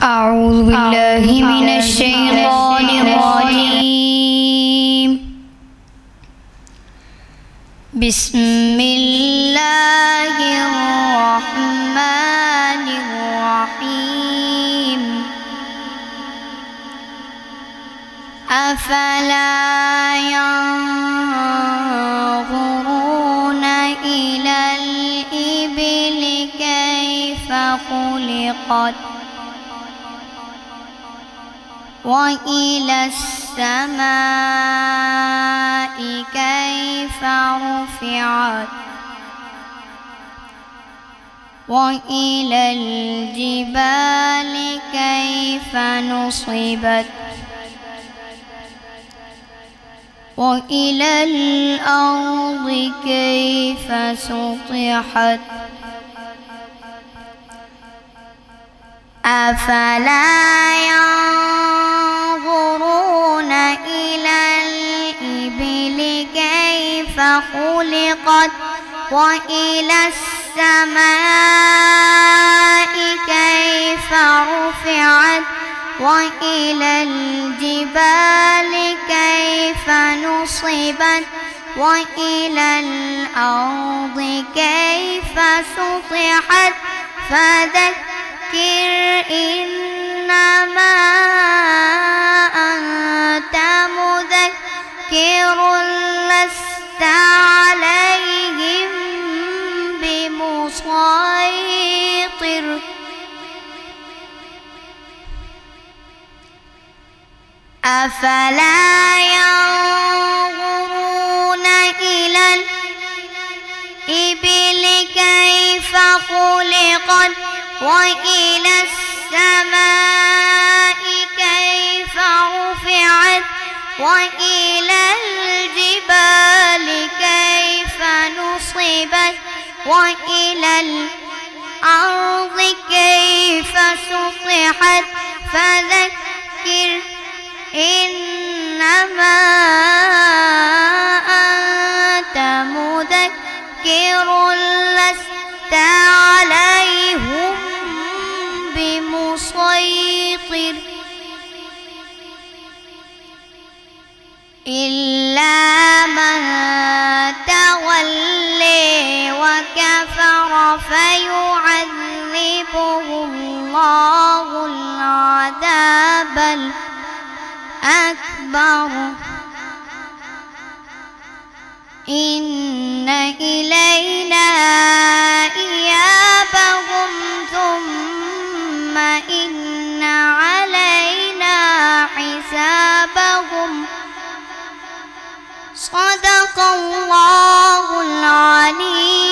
أعوذ بالله من الشيطان الرجيم. بسم الله الرحمن الرحيم. أفلا ينظرون إلى الإبل كيف خلقت وإلى السماء كيف رفعت وإلى الجبال كيف نصبت وإلى الأرض كيف سطحت أفلا ينظرون إلى الإبل كيف خلقت وإلى السماء كيف رفعت وإلى الجبال كيف نصبت وإلى الأرض كيف سطحت فذكر إنما أنت مذكر لست عليهم بمسيطر أفلا ينظرون إلى الإبل كيف خلقت وإلى السماء كيف رفعت وإلى الجبال كيف نصبت وإلى الأرض كيف سطحت فذكر إنما أنت مذكر لست عليهم بمسيطر إلا من تولي وكفر فيعذبه الله العذاب الأكبر إن إلينا إيابهم ثم إن علينا حسابهم صدق الله العليم.